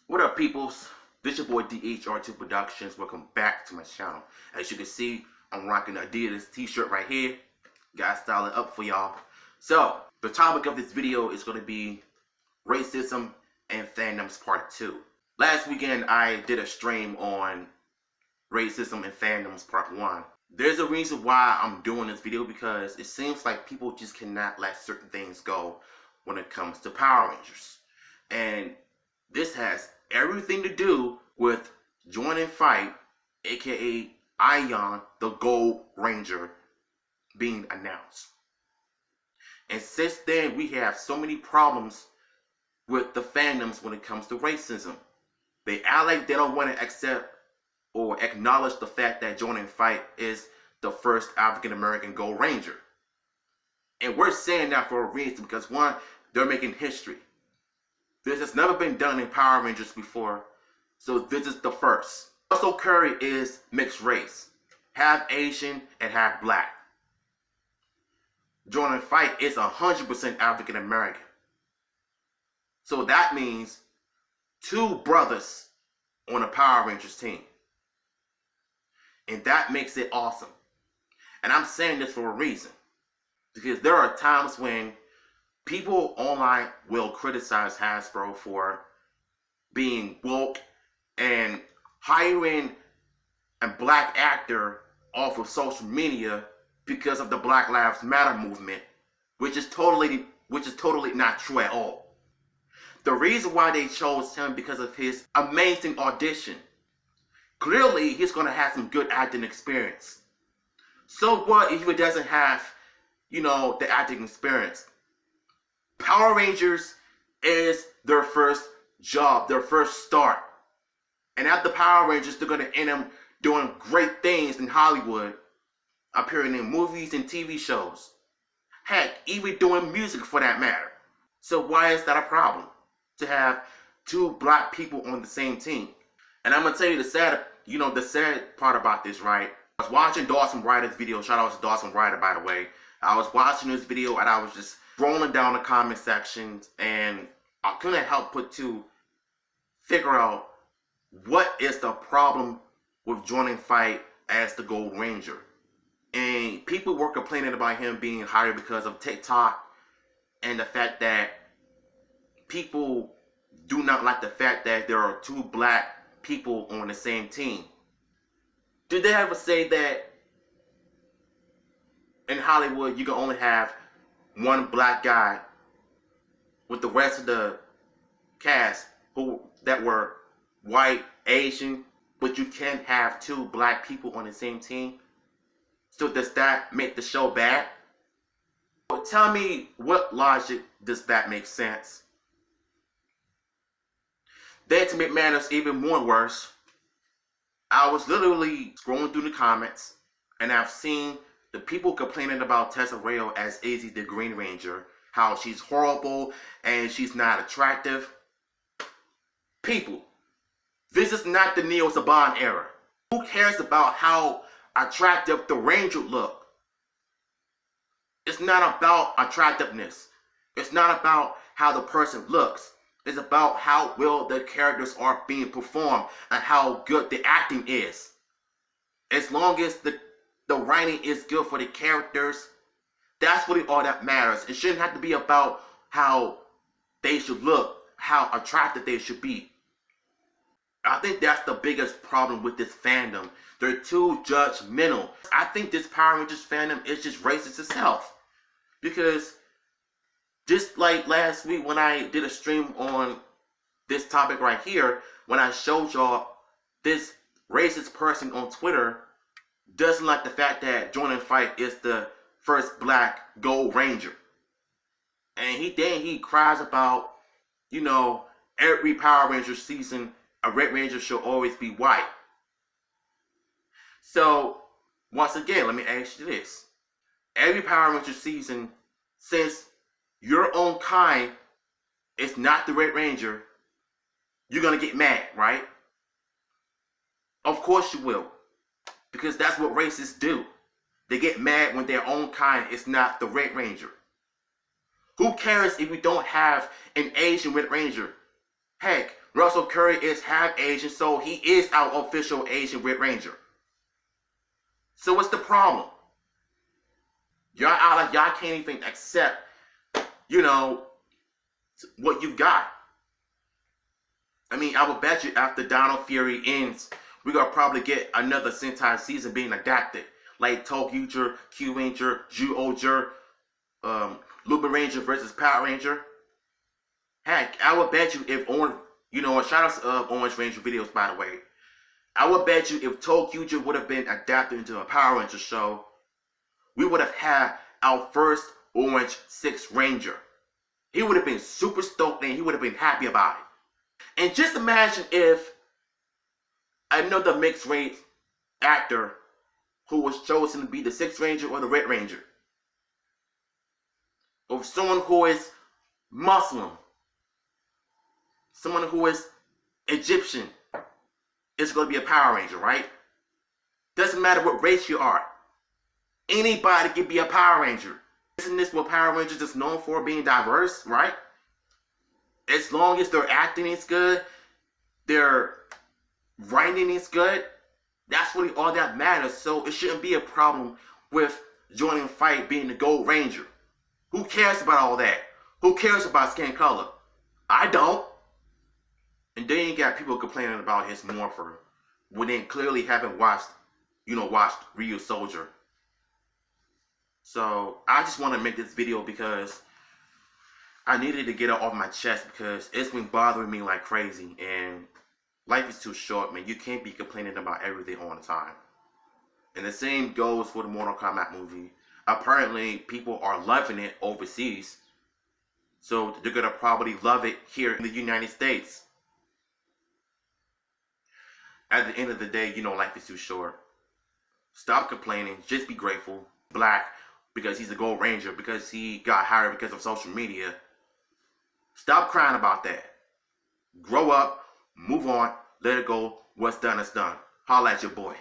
What up, peoples? This your boy DHR2 Productions. Welcome back to my channel. As you can see, I'm rocking an Adidas t-shirt right here. Gotta style it up for y'all. So, the topic of this video is going to be racism and fandoms part 2. Last weekend, I did a stream on racism and fandoms part 1. There's a reason why I'm doing this video, because it seems like people just cannot let certain things go when it comes to Power Rangers. And this has everything to do with Jordan Fite, aka Ion, the Gold Ranger, being announced. And since then, we have so many problems with the fandoms when it comes to racism. They act like they don't want to accept or acknowledge the fact that Jordan Fite is the first African American Gold Ranger. And we're saying that for a reason, because one, they're making history. This has never been done in Power Rangers before, so this is the first. Russell Curry is mixed race, half Asian and half black. Jordan Fite is 100% African American. So that means 2 brothers on a Power Rangers team. And that makes it awesome. And I'm saying this for a reason, because there are times when people online will criticize Hasbro for being woke and hiring a black actor off of social media because of the Black Lives Matter movement, which is totally not true at all. The reason why they chose him because of his amazing audition. Clearly, he's going to have some good acting experience. So what if he doesn't have, the acting experience? Power Rangers is their first job, their first start. And after Power Rangers, they're going to end up doing great things in Hollywood, appearing in movies and TV shows. Heck, even doing music for that matter. So why is that a problem? To have 2 black people on the same team. And I'm going to tell you the sad part about this, right? I was watching Dawson Ryder's video. Shout out to Dawson Ryder, by the way. I was watching this video and I was just scrolling down the comment sections, and I couldn't help but to figure out what is the problem with Jordan Fite as the Gold Ranger. And people were complaining about him being hired because of TikTok and the fact that people do not like the fact that there are 2 black people on the same team. Did they ever say that in Hollywood you can only have 1 black guy with the rest of the cast that were white, Asian, but you can't have 2 black people on the same team? So does that make the show bad? Well, tell me, what logic does that make sense? Then to make matters even more worse, I was literally scrolling through the comments and I've seen the people complaining about Tessa Rayo as Izzy the Green Ranger, how she's horrible and she's not attractive. People, this is not the Neo Saban era. Who cares about how attractive the Ranger look? It's not about attractiveness. It's not about how the person looks. It's about how well the characters are being performed and how good the acting is. As long as the writing is good for the characters, that's really all that matters. It shouldn't have to be about how they should look, how attractive they should be. I think that's the biggest problem with this fandom. They're too judgmental. I think this Power Rangers fandom is just racist itself. Because just like last week when I did a stream on this topic right here, when I showed y'all this racist person on Twitter doesn't like the fact that Jordan Fite is the first black Gold Ranger. And he cries about, every Power Ranger season, a Red Ranger should always be white. So, once again, let me ask you this. Every Power Ranger season, since your own kind is not the Red Ranger, you're going to get mad, right? Of course you will. Because that's what racists do. They get mad when their own kind is not the Red Ranger. Who cares if we don't have an Asian Red Ranger? Heck, Russell Curry is half Asian, so he is our official Asian Red Ranger. So what's the problem? Y'all out like y'all can't even accept, what you've got. I mean, I will bet you after Dino Fury ends, we're gonna probably get another Sentai season being adapted. Like Tokyo, Q Ranger, Ju-Oger, Lupin Ranger versus Power Ranger. Heck, I would bet you if Orange, shout out to Orange Ranger videos, by the way. I would bet you if Tokyo would have been adapted into a Power Ranger show, we would have had our first Orange 6 Ranger. He would have been super stoked and he would have been happy about it. And just imagine if another mixed race actor who was chosen to be the 6th Ranger or the Red Ranger, or someone who is Muslim, someone who is Egyptian, is going to be a Power Ranger, right? Doesn't matter what race you are. Anybody can be a Power Ranger. Isn't this what Power Rangers is known for, being diverse, right? As long as their acting is good, their writing is good, that's really all that matters. So it shouldn't be a problem with Jordan Fite being the Gold Ranger. Who cares about all that? Who cares about skin color? I don't. And then you got people complaining about his morpher when they clearly haven't watched Ryu Soldier. So I just want to make this video because I needed to get it off my chest, because it's been bothering me like crazy, and life is too short, man. You can't be complaining about everything all the time. And the same goes for the Mortal Kombat movie. Apparently, people are loving it overseas, so they're gonna probably love it here in the United States. At the end of the day, life is too short. Stop complaining. Just be grateful. Black, because he's a Gold Ranger, because he got hired because of social media. Stop crying about that. Grow up, move on, let it go. What's done is done. Holla at your boy.